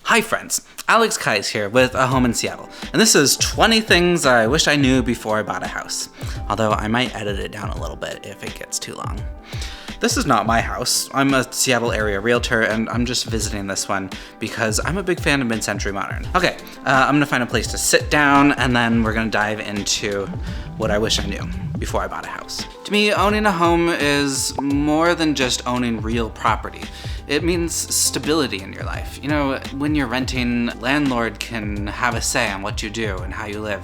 Hi friends, Alex Kais here with a home in Seattle, and this is 20 things I wish I knew before I bought a house, although I might edit it down a little bit if it gets too long. This is not my house. I'm a Seattle area realtor, and I'm just visiting this one because I'm a big fan of mid-century modern. Okay, I'm gonna find a place to sit down, and then we're gonna dive into what I wish I knew before I bought a house. To me, owning a home is more than just owning real property. It means stability in your life. You know, when you're renting, landlord can have a say on what you do and how you live.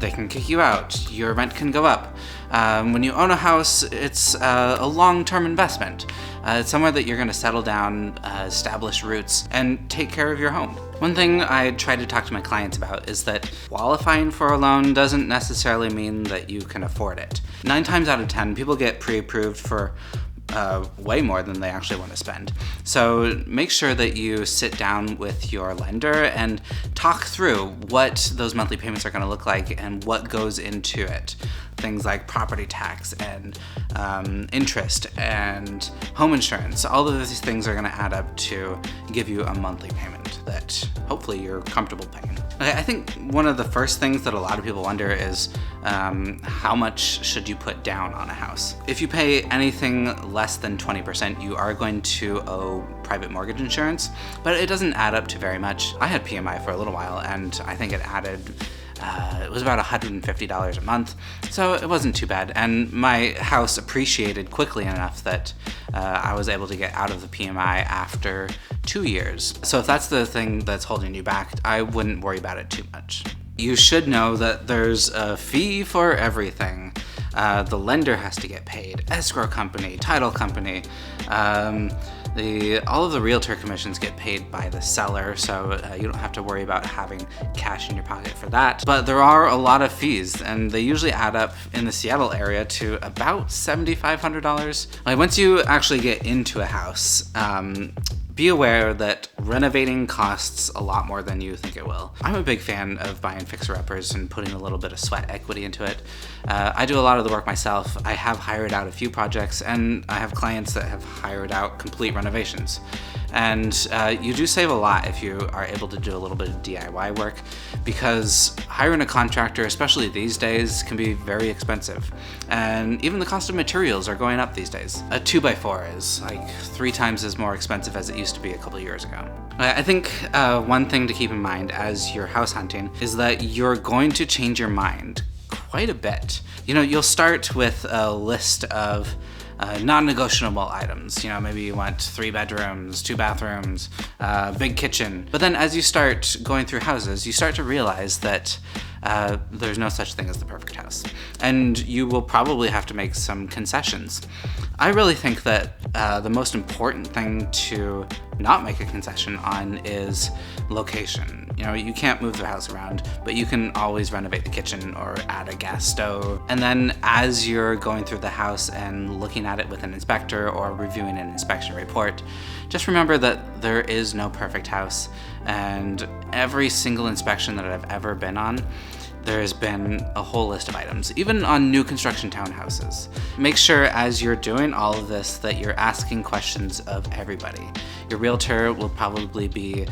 They can kick you out. Your rent can go up. When you own a house, it's a long-term investment. It's somewhere that you're going to settle down, establish roots, and take care of your home. One thing I try to talk to my clients about is that qualifying for a loan doesn't necessarily mean that you can afford it. 9 times out of 10, people get pre-approved for way more than they actually want to spend. So make sure that you sit down with your lender and talk through what those monthly payments are going to look like and what goes into it. Things like property tax and interest and home insurance. All of these things are going to add up to give you a monthly payment that hopefully you're comfortable paying. Okay, I think one of the first things that a lot of people wonder is how much should you put down on a house? If you pay anything less than 20%, you are going to owe private mortgage insurance, but it doesn't add up to very much. I had PMI for a little while, and I think it added it was about $150 a month, so it wasn't too bad. And my house appreciated quickly enough that I was able to get out of the PMI after 2 years. So if that's the thing that's holding you back, I wouldn't worry about it too much. You should know that there's a fee for everything. The lender has to get paid, escrow company, title company, all of the realtor commissions get paid by the seller, so you don't have to worry about having cash in your pocket for that. But there are a lot of fees, and they usually add up in the Seattle area to about $7,500. Like, once you actually get into a house, be aware that renovating costs a lot more than you think it will. I'm a big fan of buying fixer-uppers and putting a little bit of sweat equity into it. I do a lot of the work myself. I have hired out a few projects, and I have clients that have hired out complete renovations. And you do save a lot if you are able to do a little bit of DIY work, because hiring a contractor, especially these days, can be very expensive. And even the cost of materials are going up these days. A 2x4 is like 3 times as more expensive as it used to be a couple of years ago. I think one thing to keep in mind as you're house hunting is that you're going to change your mind quite a bit. You know, you'll start with a list of non-negotiable items. You know, maybe you want 3 bedrooms, 2 bathrooms, big kitchen. But then as you start going through houses, you start to realize that there's no such thing as the perfect house. And you will probably have to make some concessions. I really think that the most important thing to not make a concession on is location. You know, you can't move the house around, but you can always renovate the kitchen or add a gas stove. And then as you're going through the house and looking at it with an inspector or reviewing an inspection report, just remember that there is no perfect house, and every single inspection that I've ever been on, there has been a whole list of items, even on new construction townhouses. Make sure as you're doing all of this that you're asking questions of everybody. Your realtor will probably be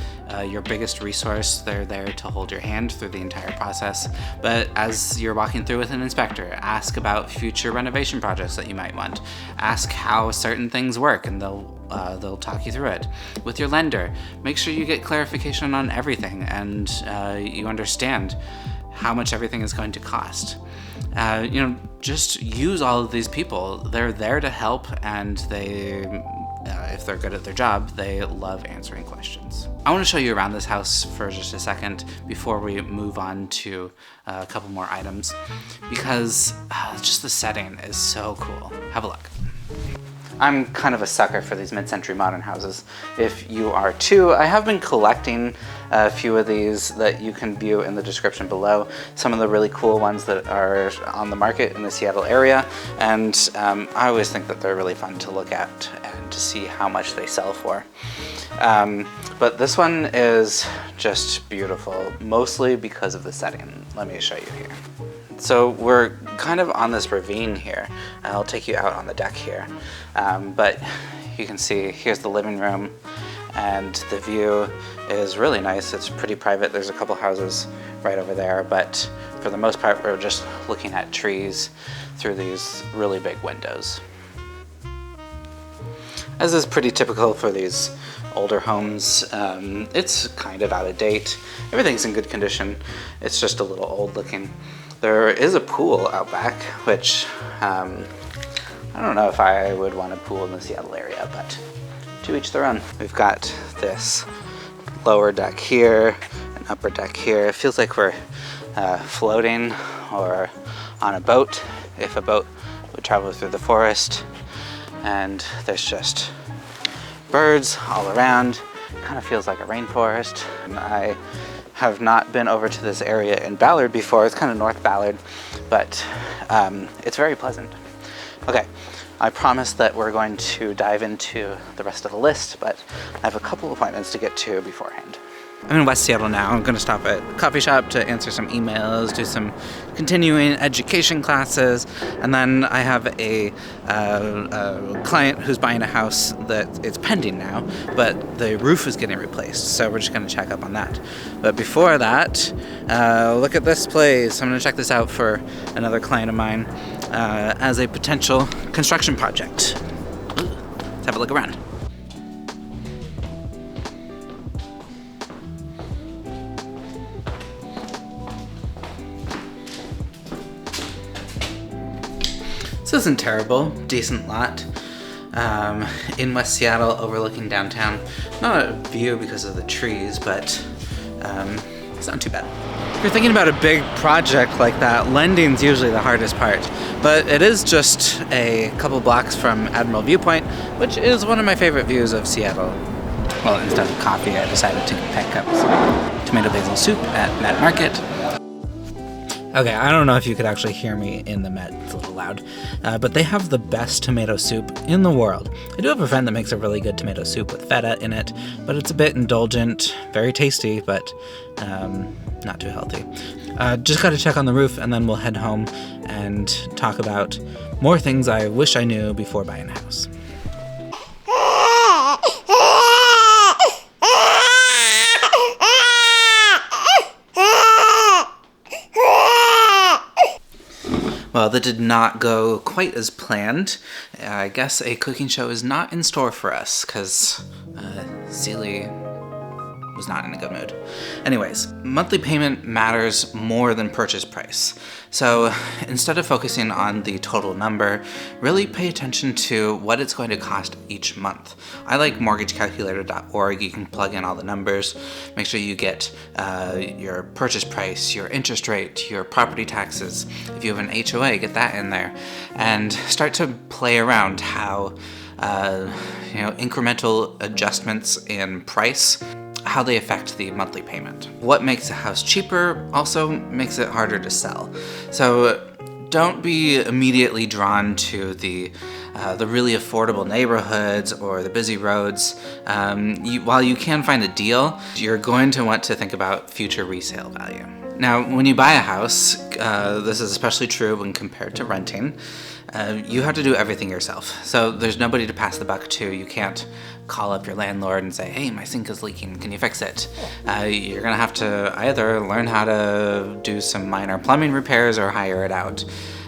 your biggest resource. They're there to hold your hand through the entire process. But as you're walking through with an inspector, ask about future renovation projects that you might want. Ask how certain things work, and they'll talk you through it. With your lender, make sure you get clarification on everything and you understand how much everything is going to cost. You know, just use all of these people. They're there to help, and they, if they're good at their job, they love answering questions. I want to show you around this house for just a second before we move on to a couple more items, because just the setting is so cool. Have a look. I'm kind of a sucker for these mid-century modern houses. If you are too, I have been collecting a few of these that you can view in the description below. Some of the really cool ones that are on the market in the Seattle area, and I always think that they're really fun to look at and to see how much they sell for. But this one is just beautiful, mostly because of the setting. Let me show you here. So we're kind of on this ravine here. I'll take you out on the deck here. But you can see here's the living room, and the view is really nice. It's pretty private. There's a couple houses right over there, but for the most part, we're just looking at trees through these really big windows. As is pretty typical for these older homes, it's kind of out of date. Everything's in good condition. It's just a little old looking. There is a pool out back, which I don't know if I would want a pool in the Seattle area, but to each their own. We've got this lower deck here, an upper deck here. It feels like we're floating or on a boat, if a boat would travel through the forest. And there's just birds all around. It kind of feels like a rainforest. And I have not been over to this area in Ballard before. It's kind of North Ballard, but it's very pleasant. Okay, I promise that we're going to dive into the rest of the list, but I have a couple appointments to get to beforehand. I'm in West Seattle now. I'm going to stop at a coffee shop to answer some emails, do some continuing education classes, and then I have a client who's buying a house that it's pending now, but the roof is getting replaced, so we're just going to check up on that. But before that, look at this place. I'm going to check this out for another client of mine as a potential construction project. Let's have a look around. This isn't terrible, decent lot. In West Seattle, overlooking downtown. Not a view because of the trees, but it's not too bad. If you're thinking about a big project like that, lending's usually the hardest part. But it is just a couple blocks from Admiral Viewpoint, which is one of my favorite views of Seattle. Well, instead of coffee, I decided to pick up some tomato basil soup at Met Market. Okay, I don't know if you could actually hear me in the Met, it's a little loud, but they have the best tomato soup in the world. I do have a friend that makes a really good tomato soup with feta in it, but it's a bit indulgent, very tasty, but not too healthy. Just gotta check on the roof and then we'll head home and talk about more things I wish I knew before buying a house. Well, that did not go quite as planned. I guess a cooking show is not in store for us, because Celie was not in a good mood. Anyways, monthly payment matters more than purchase price. So instead of focusing on the total number, really pay attention to what it's going to cost each month. I like mortgagecalculator.org. You can plug in all the numbers, make sure you get your purchase price, your interest rate, your property taxes. If you have an HOA, get that in there, and start to play around how incremental adjustments in price, how they affect the monthly payment. What makes a house cheaper also makes it harder to sell. So don't be immediately drawn to the really affordable neighborhoods or the busy roads. While you can find a deal, you're going to want to think about future resale value. Now, when you buy a house, this is especially true when compared to renting, you have to do everything yourself. So there's nobody to pass the buck to. You can't call up your landlord and say, hey, my sink is leaking, can you fix it? You're gonna have to either learn how to do some minor plumbing repairs or hire it out.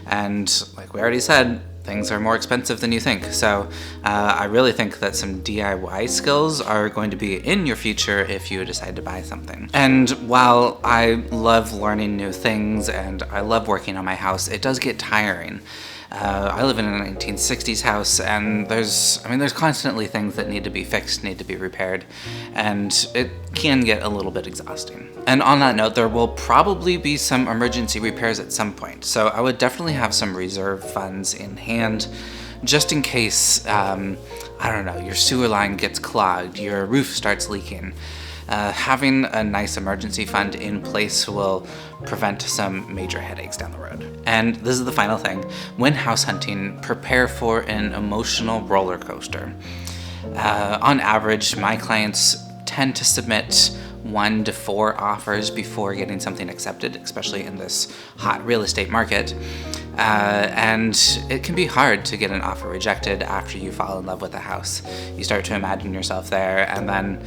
And like we already said, things are more expensive than you think. So I really think that some DIY skills are going to be in your future if you decide to buy something. And while I love learning new things and I love working on my house, it does get tiring. I live in a 1960s house, and there's constantly things that need to be fixed, need to be repaired, and it can get a little bit exhausting. And on that note, there will probably be some emergency repairs at some point, so I would definitely have some reserve funds in hand, just in case, your sewer line gets clogged, your roof starts leaking. Having a nice emergency fund in place will prevent some major headaches down the road. And this is the final thing. When house hunting, prepare for an emotional roller coaster. On average, my clients tend to submit 1 to 4 offers before getting something accepted, especially in this hot real estate market. And it can be hard to get an offer rejected after you fall in love with a house. You start to imagine yourself there, and then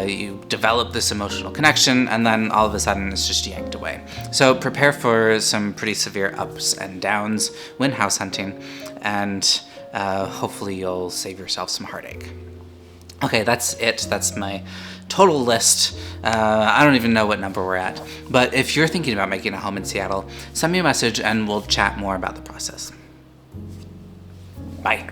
you develop this emotional connection, and then all of a sudden it's just yanked away. So prepare for some pretty severe ups and downs when house hunting, and hopefully you'll save yourself some heartache. Okay, that's it. That's my total list. I don't even know what number we're at. But if you're thinking about making a home in Seattle, send me a message and we'll chat more about the process. Bye.